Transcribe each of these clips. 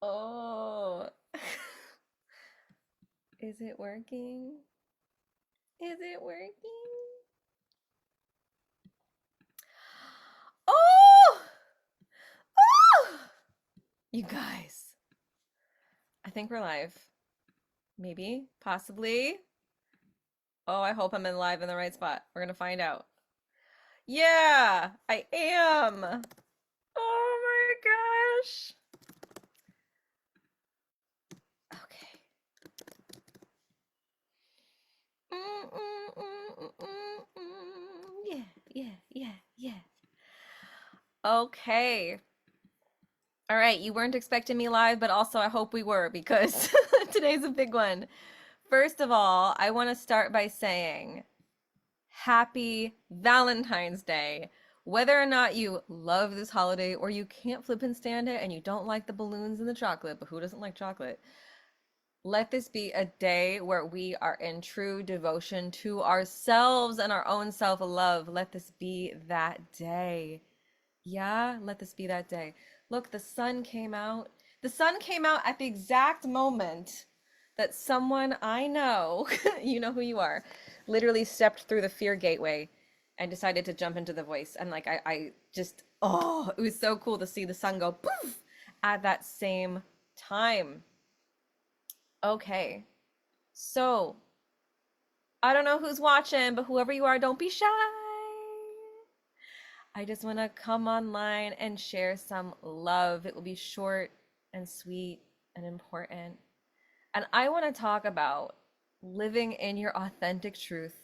Oh, is it working? Is it working? Oh! Oh! You guys, I think we're live. Maybe, possibly. Oh, I hope I'm in live in the right spot. We're gonna find out. Yeah, I am. Oh my gosh. Okay. Yeah, yeah. Okay. All right, you weren't expecting me live, but also I hope we were because today's a big one. First of all, I want to start by saying happy Valentine's Day. Whether or not you love this holiday or you can't flip and stand it and you don't like the balloons and the chocolate, but who doesn't like chocolate? Let this be a day where we are in true devotion to ourselves and our own self love. Let this be that day. Yeah, let this be that day. Look, the sun came out. The sun came out at the exact moment that someone I know, you know who you are, literally stepped through the fear gateway and decided to jump into the voice. And like, I just, oh, it was so cool to see the sun go poof at that same time. Okay, so I don't know who's watching, but whoever you are, don't be shy. I just want to come online and share some love. It will be short and sweet and important. And I want to talk about living in your authentic truth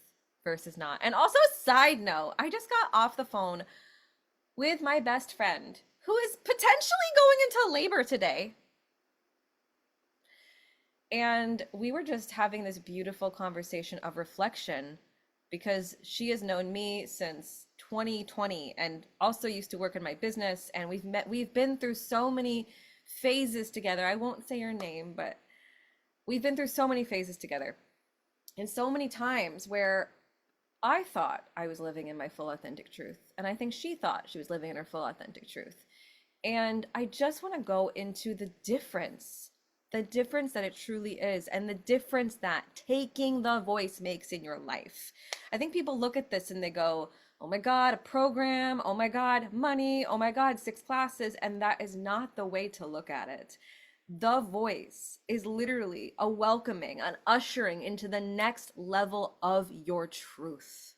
versus not. And also, side note, I just got off the phone with my best friend who is potentially going into labor today. And we were just having this beautiful conversation of reflection because she has known me since 2020 and also used to work in my business. And we've been through so many phases together. I won't say her name, but we've been through so many phases together and so many times where I thought I was living in my full authentic truth. And I think she thought she was living in her full authentic truth. And I just want to go into the difference that it truly is, and the difference that taking the voice makes in your life. I think people look at this and they go, oh my God, a program, oh my God, money, oh my God, 6 classes. And that is not the way to look at it. The voice is literally a welcoming, an ushering into the next level of your truth.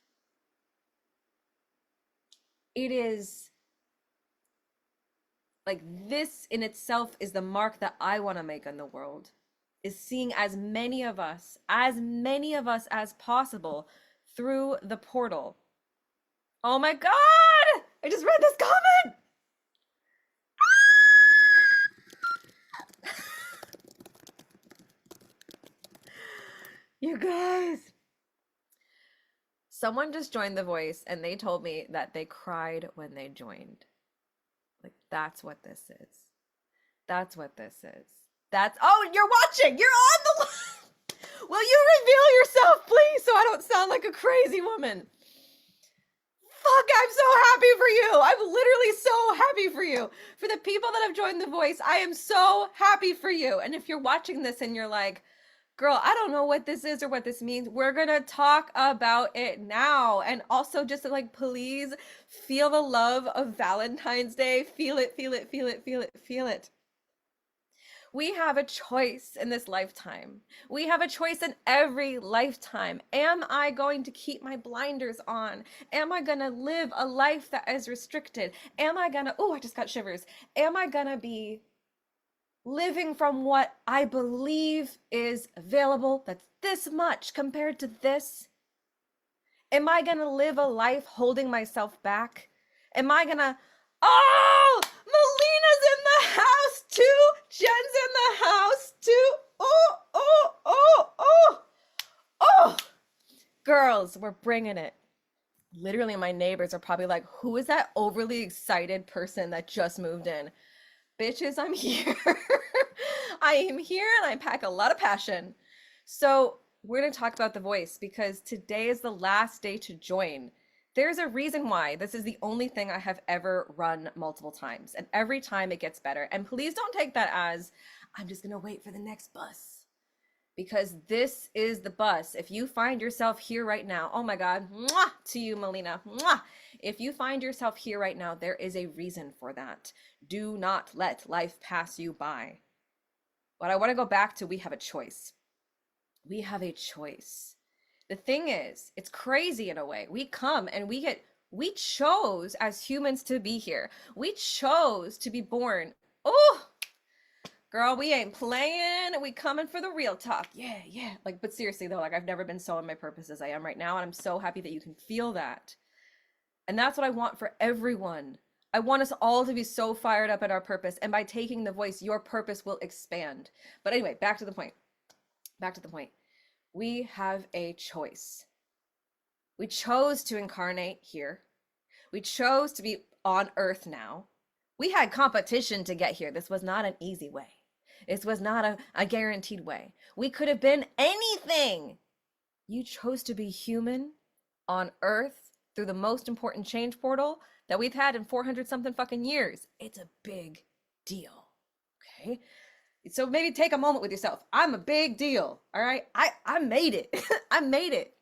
It is like this in itself is the mark that I want to make on the world, is seeing as many of us as possible through the portal. Oh my God! I just read this comment! You guys. Someone just joined The Voice and they told me that they cried when they joined. Like, that's what this is. That's what this is. Oh, you're watching! You're on the Will you reveal yourself, please, so I don't sound like a crazy woman? Fuck, I'm so happy for you. I'm literally so happy for you. For the people that have joined The Voice, I am so happy for you. And if you're watching this and you're like, girl, I don't know what this is or what this means, we're gonna talk about it now. And also just like, please feel the love of Valentine's Day. Feel it, feel it, feel it, feel it, feel it. We have a choice in this lifetime. We have a choice in every lifetime. Am I going to keep my blinders on? Am I going to live a life that is restricted? Am I going to, oh, I just got shivers. Am I going to be living from what I believe is available that's this much compared to this? Am I going to live a life holding myself back? Am I going to, oh, Melina's in the house too. Jen's in the house too. Oh. Girls, we're bringing it. Literally, my neighbors are probably like, who is that overly excited person that just moved in? Bitches, I'm here. I am here and I pack a lot of passion. So we're going to talk about The Voice because today is the last day to join. There's a reason why this is the only thing I have ever run multiple times, and every time it gets better. And please don't take that as I'm just going to wait for the next bus, because this is the bus. If you find yourself here right now, oh my God, mwah, to you, Melina, mwah. If you find yourself here right now, there is a reason for that. Do not let life pass you by. But I want to go back to we have a choice. We have a choice. The thing is, it's crazy in a way. We come and we chose as humans to be here. We chose to be born. Oh, girl, we ain't playing. We coming for the real talk. Yeah, yeah. Like, but seriously though, like I've never been so in my purpose as I am right now. And I'm so happy that you can feel that. And that's what I want for everyone. I want us all to be so fired up at our purpose. And by taking the voice, your purpose will expand. But anyway, back to the point. Back to the point. We have a choice. We chose to incarnate here. We chose to be on earth now. We had competition to get here. This was not an easy way. This was not a guaranteed way. We could have been anything. You chose to be human on earth through the most important change portal that we've had in 400 something fucking years. It's a big deal. Okay? So maybe take a moment with yourself. I'm a big deal. All right? I made it. I made it.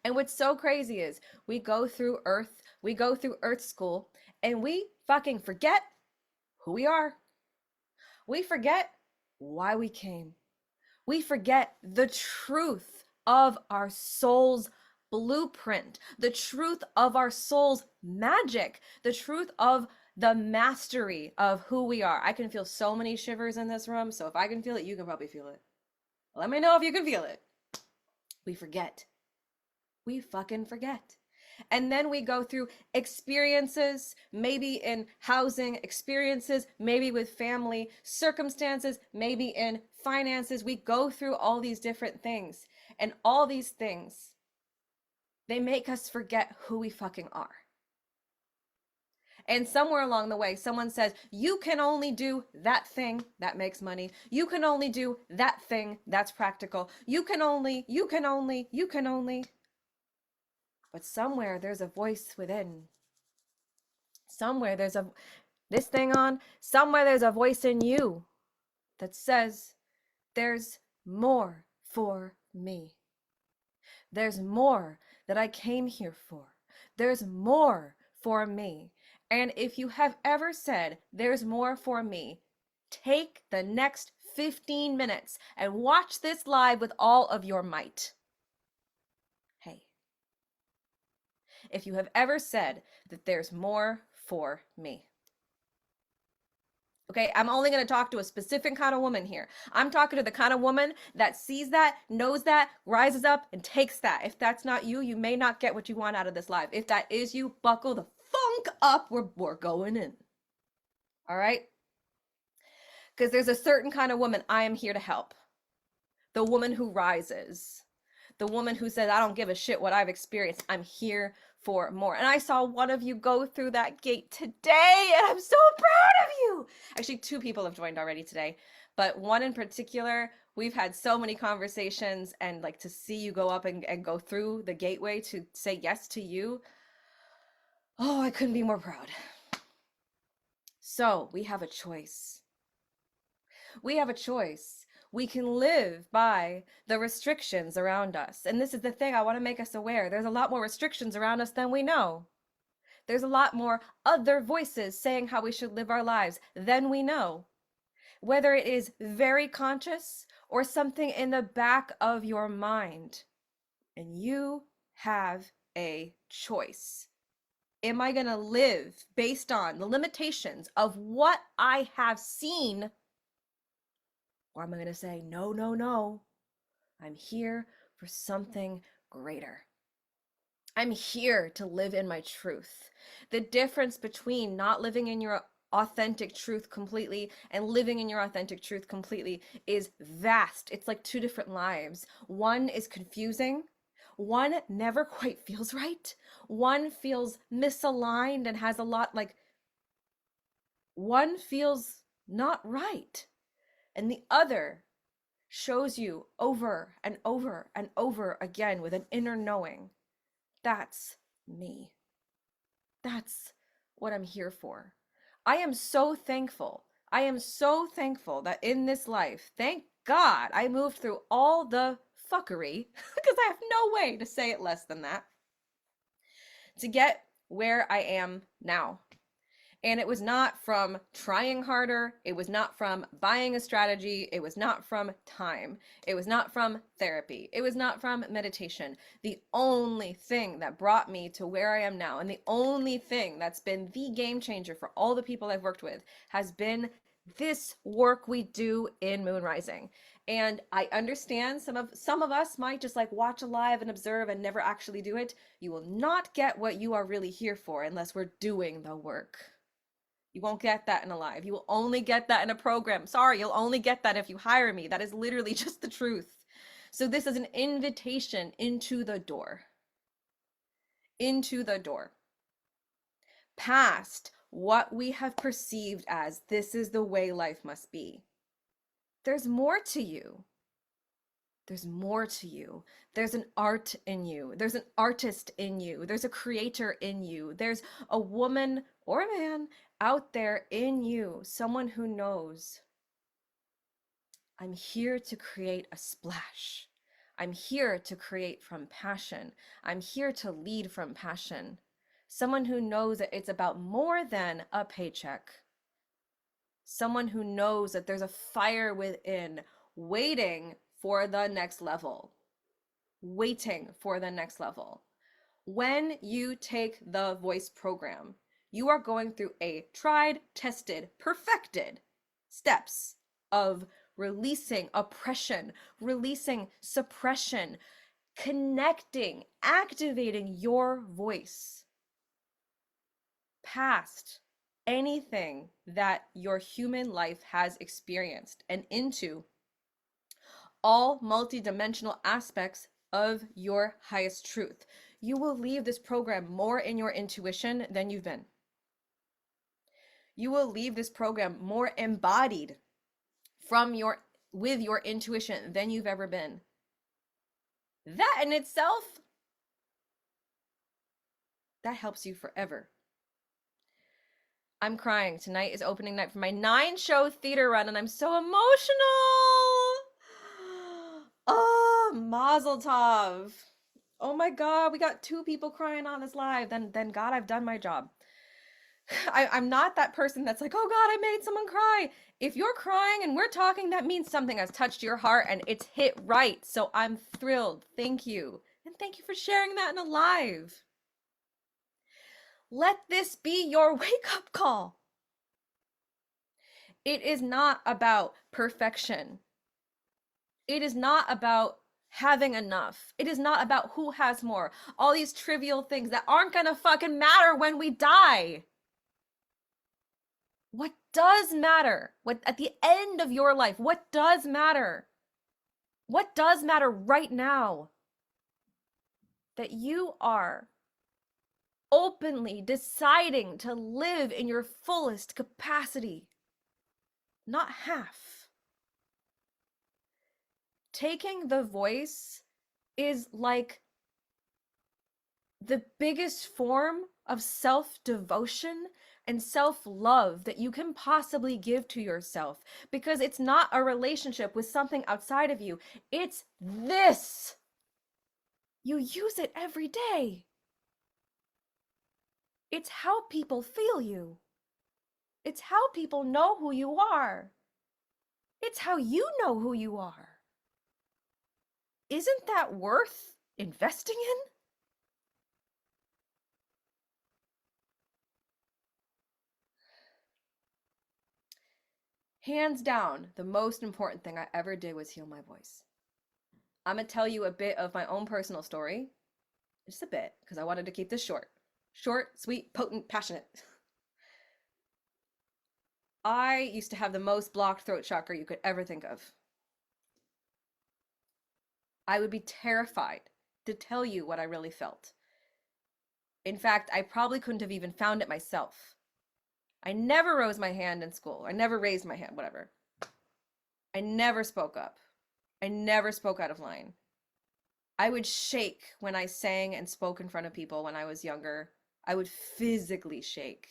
And what's so crazy is we go through Earth school, and we fucking forget who we are. We forget why we came. We forget the truth of our soul's blueprint, the truth of our soul's magic, the truth of the mastery of who we are. I can feel so many shivers in this room. So if I can feel it, you can probably feel it. Let me know if you can feel it. We forget. We fucking forget. And then we go through experiences, maybe in housing, experiences, maybe with family, circumstances, maybe in finances. We go through all these different things. And all these things, they make us forget who we fucking are. And somewhere along the way, someone says, you can only do that thing that makes money. You can only do that thing that's practical. You can only. But somewhere there's a voice within. Somewhere there's somewhere there's a voice in you that says, there's more for me. There's more that I came here for. There's more for me. And if you have ever said, there's more for me, take the next 15 minutes and watch this live with all of your might. Hey, if you have ever said that there's more for me. Okay, I'm only going to talk to a specific kind of woman here. I'm talking to the kind of woman that sees that, knows that, rises up, and takes that. If that's not you, you may not get what you want out of this live. If that is you, buckle the funk up. We're going in. All right? Because there's a certain kind of woman I am here to help. The woman who rises. The woman who says, I don't give a shit what I've experienced. I'm here for more. And I saw one of you go through that gate today, and I'm so proud of you. Actually, 2 people have joined already today, but one in particular, we've had so many conversations, and like to see you go up and go through the gateway to say yes to you. Oh, I couldn't be more proud. So we have a choice. We have a choice. We can live by the restrictions around us. And this is the thing I want to make us aware. There's a lot more restrictions around us than we know. There's a lot more other voices saying how we should live our lives than we know. Whether it is very conscious or something in the back of your mind. And you have a choice. Am I going to live based on the limitations of what I have seen? Or am I going to say, no, no, no, I'm here for something greater. I'm here to live in my truth. The difference between not living in your authentic truth completely and living in your authentic truth completely is vast. It's like 2 different lives. One is confusing. One never quite feels right. One feels misaligned and has a lot like, one feels not right. And the other shows you over and over and over again with an inner knowing. That's me. That's what I'm here for. I am so thankful. I am so thankful that in this life, thank God, I moved through all the fuckery, because I have no way to say it less than that, to get where I am now. And it was not from trying harder. It was not from buying a strategy. It was not from time. It was not from therapy. It was not from meditation. The only thing that brought me to where I am now, and the only thing that's been the game changer for all the people I've worked with, has been this work we do in Moon Rising. And I understand some of us might just like watch a live and observe and never actually do it. You will not get what you are really here for unless we're doing the work. You won't get that in a live. You will only get that in a program. Sorry, you'll only get that if you hire me. That is literally just the truth. So this is an invitation into the door. Into the door. Past what we have perceived as this is the way life must be. There's more to you. There's more to you. There's an art in you. There's an artist in you. There's a creator in you. There's a woman or a man out there in you, someone who knows, I'm here to create a splash. I'm here to create from passion. I'm here to lead from passion. Someone who knows that it's about more than a paycheck. Someone who knows that there's a fire within waiting for the next level. Waiting for the next level. When you take the voice program, you are going through a tried, tested, perfected steps of releasing oppression, releasing suppression, connecting, activating your voice past anything that your human life has experienced and into all multidimensional aspects of your highest truth. You will leave this program more in your intuition than you've been. You will leave this program more embodied with your intuition than you've ever been. That in itself, that helps you forever. I'm crying. Tonight is opening night for my 9-show theater run, and I'm so emotional. Oh, Mazel Tov. Oh my God, we got 2 people crying on this live. Then God, I've done my job. I'm not that person that's like, oh God, I made someone cry. If you're crying and we're talking, that means something has touched your heart and it's hit right. So I'm thrilled. Thank you. And thank you for sharing that in a live. Let this be your wake-up call. It is not about perfection. It is not about having enough. It is not about who has more. All these trivial things that aren't gonna fucking matter when we die. What does matter? What at the end of your life, what does matter? What does matter right now? That you are openly deciding to live in your fullest capacity, not half. Taking the voice is like the biggest form of self-devotion and self-love that you can possibly give to yourself, because it's not a relationship with something outside of you. It's this. You use it every day. It's how people feel you. It's how people know who you are. It's how you know who you are. Isn't that worth investing in? Hands down, the most important thing I ever did was heal my voice. I'm going to tell you a bit of my own personal story. Just a bit, because I wanted to keep this short. Short, sweet, potent, passionate. I used to have the most blocked throat chakra you could ever think of. I would be terrified to tell you what I really felt. In fact, I probably couldn't have even found it myself. I never rose my hand in school. I never raised my hand, whatever. I never spoke up. I never spoke out of line. I would shake when I sang and spoke in front of people when I was younger. I would physically shake.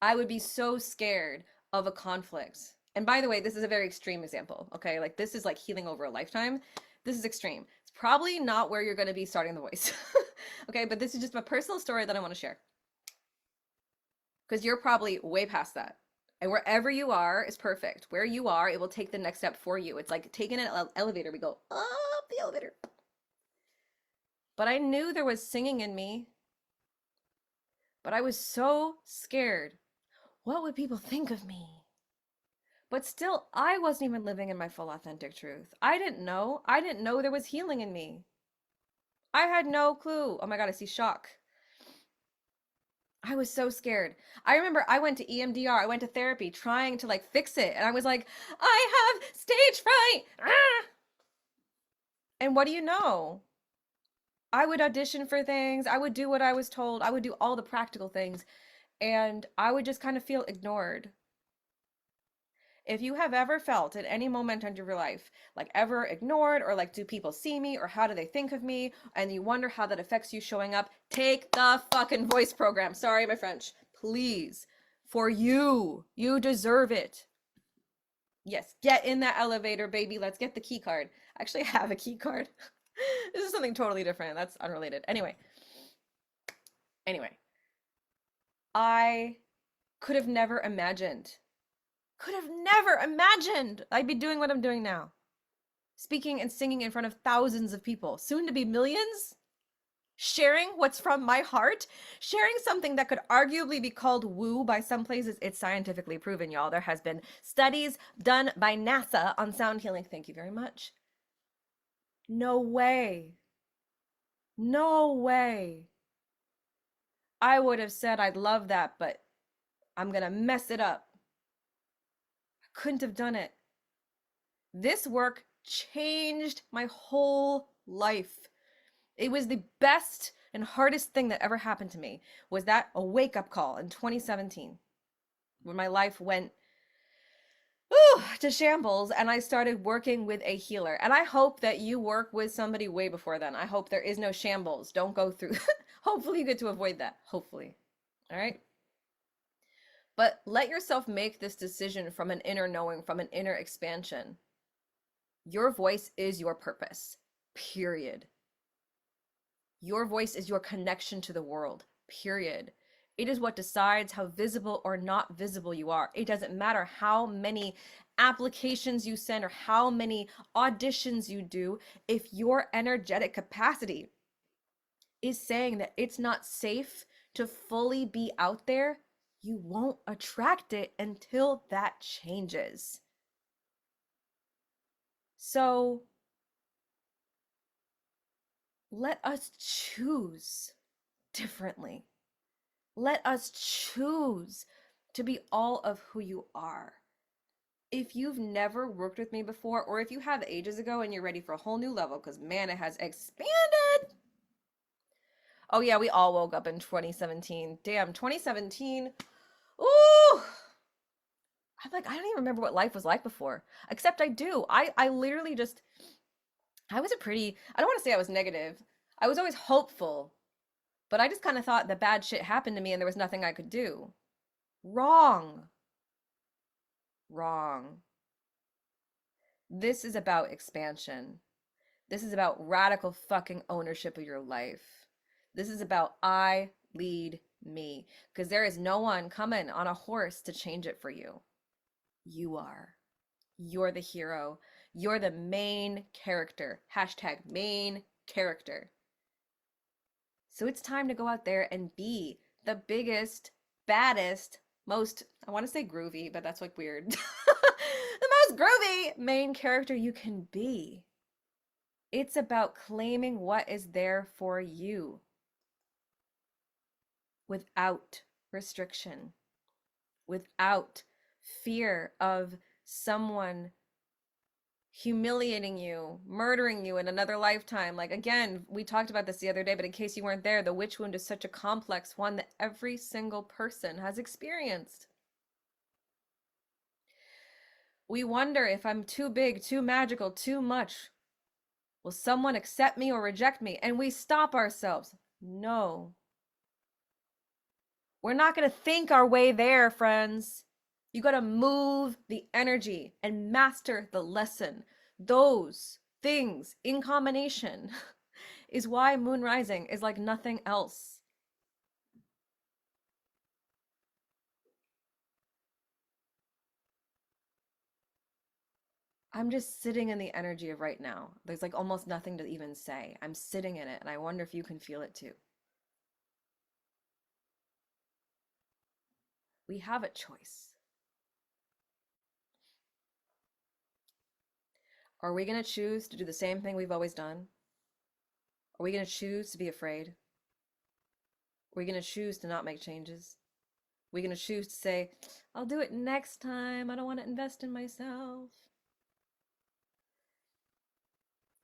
I would be so scared of a conflict. And by the way, this is a very extreme example, okay? Like this is like healing over a lifetime. This is extreme. It's probably not where you're going to be starting the voice. Okay, but this is just my personal story that I want to share. Because you're probably way past that. And wherever you are is perfect. Where you are, it will take the next step for you. It's like taking an elevator. We go up the elevator. But I knew there was singing in me. But I was so scared. What would people think of me? But still, I wasn't even living in my full authentic truth. I didn't know. I didn't know there was healing in me. I had no clue. Oh my God, I see shock. I was so scared. I remember I went to EMDR, I went to therapy trying to like fix it. And I was like, I have stage fright. Ah! And what do you know? I would audition for things. I would do what I was told. I would do all the practical things. And I would just kind of feel ignored. If you have ever felt at any moment in your life, like ever ignored, or like, do people see me, or how do they think of me, and you wonder how that affects you showing up, take the fucking voice program. Sorry, my French. Please. For you. You deserve it. Yes, get in that elevator, baby. Let's get the key card. I actually have a key card. This is something totally different. That's unrelated. Anyway, I could have never imagined I'd be doing what I'm doing now. Speaking and singing in front of thousands of people, soon to be millions, sharing what's from my heart, sharing something that could arguably be called woo by some places. It's scientifically proven, y'all. There has been studies done by NASA on sound healing. Thank you very much. No way. No way. I would have said I'd love that, but I'm gonna mess it up. I couldn't have done it. This work changed my whole life. It was the best and hardest thing that ever happened to me, was that a wake-up call in 2017 when my life went to shambles and I started working with a healer. And I hope that you work with somebody way before then. I hope there is no shambles. Don't go through. Hopefully you get to avoid that. Hopefully. All right. But let yourself make this decision from an inner knowing, from an inner expansion. Your voice is your purpose, period. Your voice is your connection to the world, period. It is what decides how visible or not visible you are. It doesn't matter how many applications you send or how many auditions you do. If your energetic capacity is saying that it's not safe to fully be out there, you won't attract it until that changes. So let us choose differently. Let us choose to be all of who you are. If you've never worked with me before, or if you have ages ago and you're ready for a whole new level, because man, it has expanded. Oh yeah, we all woke up in 2017. Damn, 2017. Ooh. I'm like, I don't even remember what life was like before. Except I do. I literally just, I was a pretty, I don't want to say I was negative. I was always hopeful. But I just kind of thought that bad shit happened to me and there was nothing I could do. Wrong. Wrong. This is about expansion. This is about radical fucking ownership of your life. This is about I lead me. Because there is no one coming on a horse to change it for you. You are. You're the hero. You're the main character. Hashtag main character. So it's time to go out there and be the biggest, baddest, most, I want to say groovy, but that's like weird. The most groovy main character you can be. It's about claiming what is there for you without restriction, without fear of someone humiliating you, murdering you in another lifetime. Like, again, we talked about this the other day, but in case you weren't there, the witch wound is such a complex one that every single person has experienced. We wonder if I'm too big, too magical, too much. Will someone accept me or reject me? And we stop ourselves. No, we're not going to think our way there, friends. You got to move the energy and master the lesson. Those things in combination is why moon rising is like nothing else. I'm just sitting in the energy of right now. There's like almost nothing to even say. I'm sitting in it, and I wonder if you can feel it too. We have a choice. Are we going to choose to do the same thing we've always done? Are we going to choose to be afraid? Are we going to choose to not make changes? Are we going to choose to say, I'll do it next time. I don't want to invest in myself?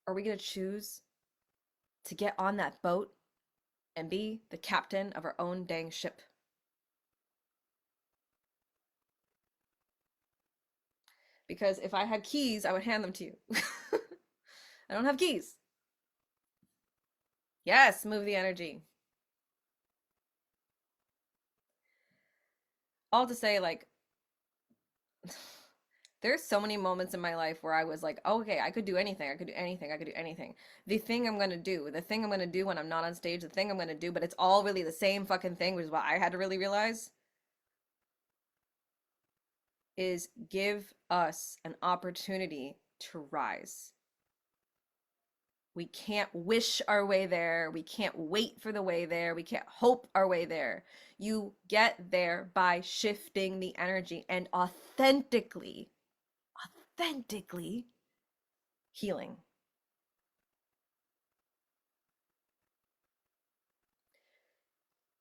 Are we going to choose to get on that boat and be the captain of our own dang ship? Because if I had keys, I would hand them to you. I don't have keys. Yes, move the energy. All to say, like, there's so many moments in my life where I was like, oh, okay, I could do anything. I could do anything. I could do anything. The thing I'm going to do, the thing I'm going to do when I'm not on stage, the thing I'm going to do, but it's all really the same fucking thing, which is what I had to really realize, is give us an opportunity to rise. We can't wish our way there. We can't wait for the way there. We can't hope our way there. You get there by shifting the energy and authentically healing.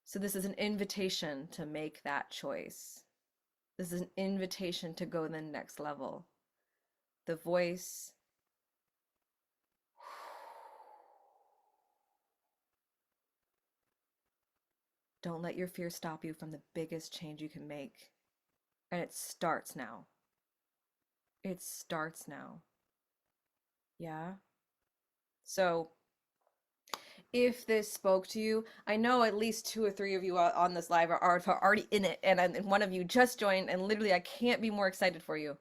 So, this is an invitation to make that choice. This is an invitation to go to the next level. The voice. Don't let your fear stop you from the biggest change you can make. And it starts now. It starts now. Yeah. So, if this spoke to you, I know at least 2 or 3 of you on this live are already in it, and one of you just joined, and literally I can't be more excited for you.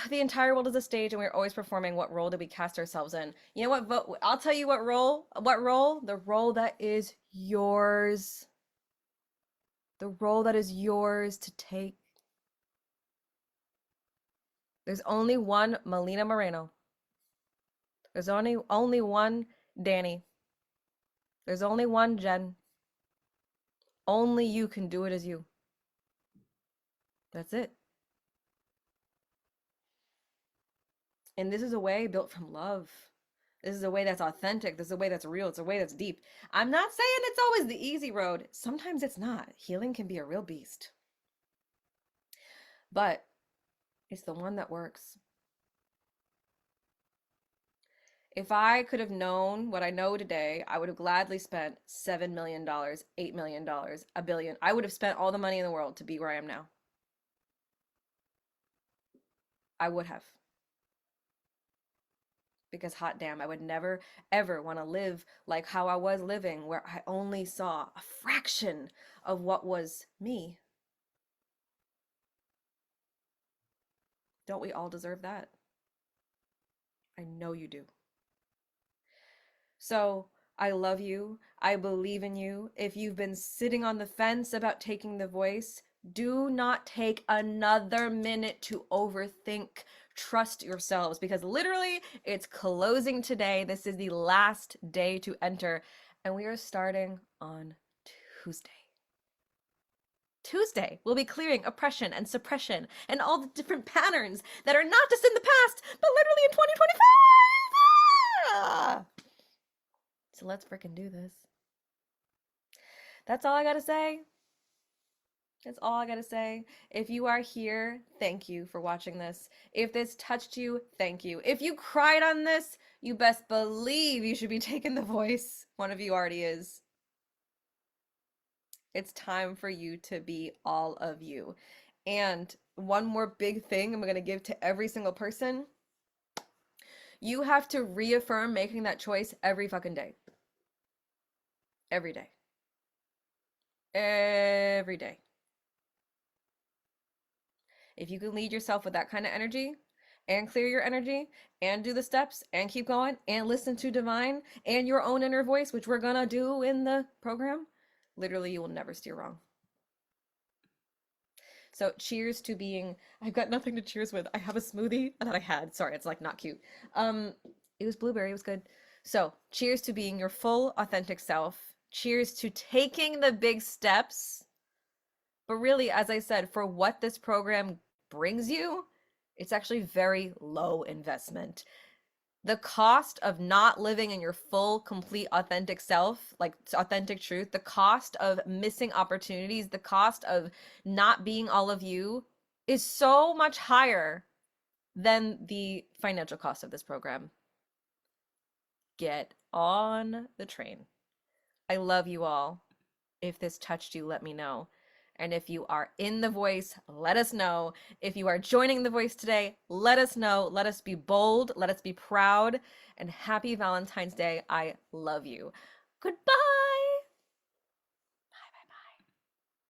The entire world is a stage, and we're always performing. What role do we cast ourselves in? You know what? I'll tell you what role. What role? The role that is yours. The role that is yours to take. There's only one Melina Moreno. There's only one Danny. There's only one Jen. Only you can do it as you. That's it. And this is a way built from love. This is a way that's authentic. This is a way that's real. It's a way that's deep. I'm not saying it's always the easy road. Sometimes it's not. Healing can be a real beast. But it's the one that works. If I could have known what I know today, I would have gladly spent $7 million, $8 million, a billion. I would have spent all the money in the world to be where I am now. I would have. Because hot damn, I would never ever want to live like how I was living, where I only saw a fraction of what was me. Don't we all deserve that? I know you do. So I love you. I believe in you. If you've been sitting on the fence about taking the voice, do not take another minute to overthink. Trust yourselves, because literally it's closing today. This is the last day to enter, and we are starting on Tuesday. Tuesday, we'll be clearing oppression and suppression and all the different patterns that are not just in the past, but literally in 2025. Ah! So let's freaking do this. That's all I gotta say. That's all I gotta say. If you are here, thank you for watching this. If this touched you, thank you. If you cried on this, you best believe you should be taking the voice. One of you already is. It's time for you to be all of you. And one more big thing I'm gonna give to every single person. You have to reaffirm making that choice every fucking day. Every day. Every day. If you can lead yourself with that kind of energy and clear your energy and do the steps and keep going and listen to divine and your own inner voice, which we're gonna do in the program, literally you will never steer wrong. So cheers to being, I've got nothing to cheers with. I have a smoothie that I had. Sorry, it's like not cute. Um, it was blueberry, it was good. So cheers to being your full authentic self. Cheers to taking the big steps. But really, as I said, for what this program brings you, it's actually very low investment. The cost of not living in your full, complete, authentic self, like authentic truth, the cost of missing opportunities, the cost of not being all of you is so much higher than the financial cost of this program. Get on the train. I love you all. If this touched you, let me know. And if you are in the voice, let us know. If you are joining the voice today, let us know. Let us be bold. Let us be proud. And happy Valentine's Day. I love you. Goodbye.